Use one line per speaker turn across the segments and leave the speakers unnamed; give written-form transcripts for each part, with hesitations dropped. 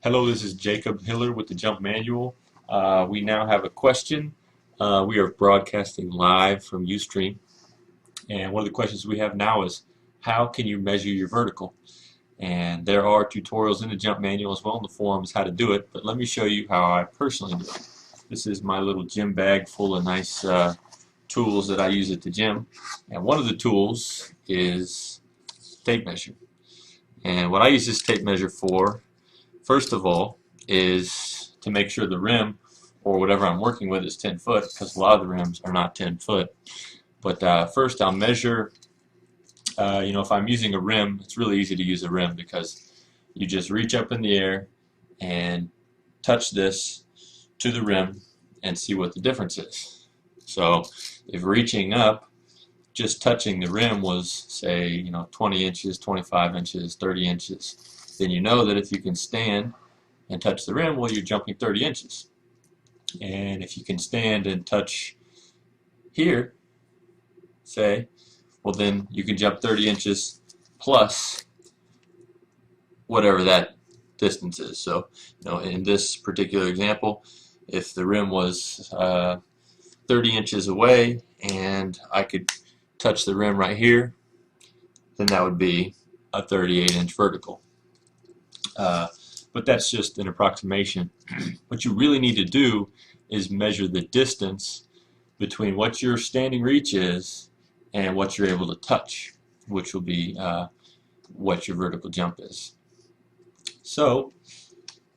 Hello, this is Jacob Hiller with the Jump Manual. We now have a question. We are broadcasting live from Ustream, and one of the questions we have now is, how can you measure your vertical? And there are tutorials in the Jump Manual as well in the forums how to do it, but let me show you how I personally do it. This is my little gym bag full of nice tools that I use at the gym, and one of the tools is tape measure. And what I use this tape measure for, first of all, is to make sure the rim or whatever I'm working with is 10 foot, because a lot of the rims are not 10 foot. But first I'll measure, if I'm using a rim, it's really easy to use a rim because you just reach up in the air and touch this to the rim and see what the difference is. So if reaching up, just touching the rim was, say, 20 inches, 25 inches, 30 inches, then you know that if you can stand and touch the rim, well, you're jumping 30 inches. And if you can stand and touch here, say, well, then you can jump 30 inches plus whatever that distance is. So, in this particular example, if the rim was 30 inches away and I could touch the rim right here, then that would be a 38-inch vertical. But that's just an approximation. What you really need to do is measure the distance between what your standing reach is and what you're able to touch, which will be what your vertical jump is. So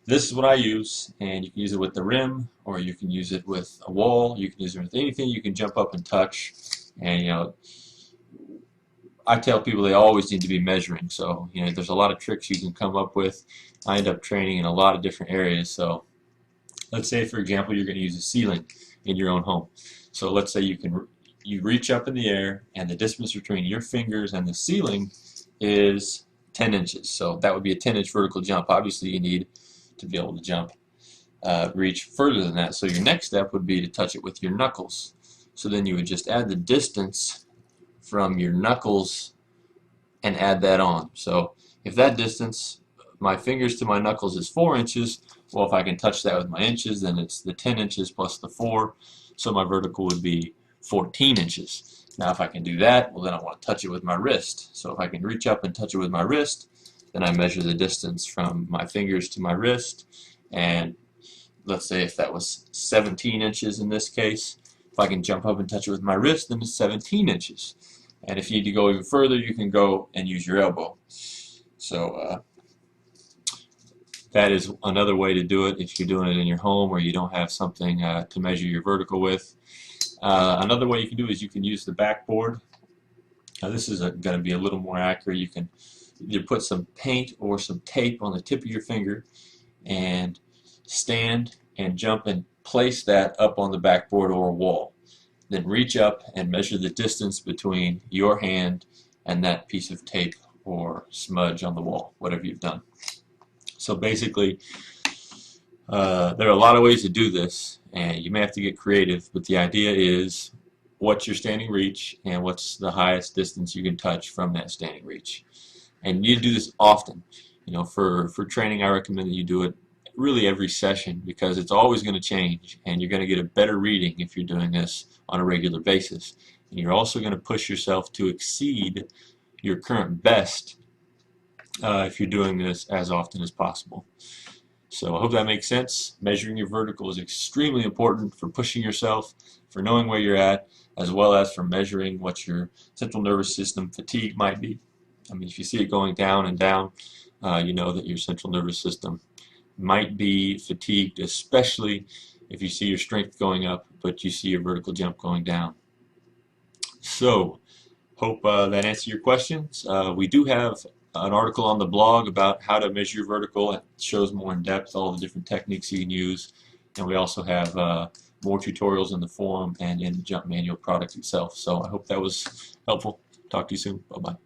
this is what I use, and you can use it with the rim, or you can use it with a wall, you can use it with anything you can jump up and touch. And I tell people they always need to be measuring, so there's a lot of tricks you can come up with. I end up training in a lot of different areas. So let's say, for example, you're going to use a ceiling in your own home. So let's say you reach up in the air and the distance between your fingers and the ceiling is 10 inches. So that would be a 10-inch vertical jump. Obviously you need to be able to jump, reach further than that. So your next step would be to touch it with your knuckles. So then you would just add the distance from your knuckles and add that on. So if that distance, my fingers to my knuckles, is 4 inches, well, if I can touch that with my inches, then it's the 10 inches plus the 4, so my vertical would be 14 inches. Now if I can do that, well, then I want to touch it with my wrist. So if I can reach up and touch it with my wrist, then I measure the distance from my fingers to my wrist, and let's say if that was 17 inches in this case, if I can jump up and touch it with my wrist, then it's 17 inches. And if you need to go even further, you can go and use your elbow. So that is another way to do it if you're doing it in your home or you don't have something to measure your vertical with. Another way you can do is you can use the backboard. This is going to be a little more accurate. You can either put some paint or some tape on the tip of your finger and stand and jump and place that up on the backboard or a wall. Then reach up and measure the distance between your hand and that piece of tape or smudge on the wall, whatever you've done. So basically, there are a lot of ways to do this, and you may have to get creative, but the idea is what's your standing reach and what's the highest distance you can touch from that standing reach. And you do this often. For training, I recommend that you do it really every session, because it's always going to change, and you're going to get a better reading if you're doing this on a regular basis. And you're also going to push yourself to exceed your current best if you're doing this as often as possible. So I hope that makes sense. Measuring your vertical is extremely important for pushing yourself, for knowing where you're at, as well as for measuring what your central nervous system fatigue might be. I mean, if you see it going down and down, you know that your central nervous system might be fatigued, especially if you see your strength going up, but you see your vertical jump going down. So, hope that answered your questions. We do have an article on the blog about how to measure your vertical. It shows more in depth all the different techniques you can use. And we also have more tutorials in the forum and in the Jump Manual product itself. So I hope that was helpful. Talk to you soon. Bye-bye.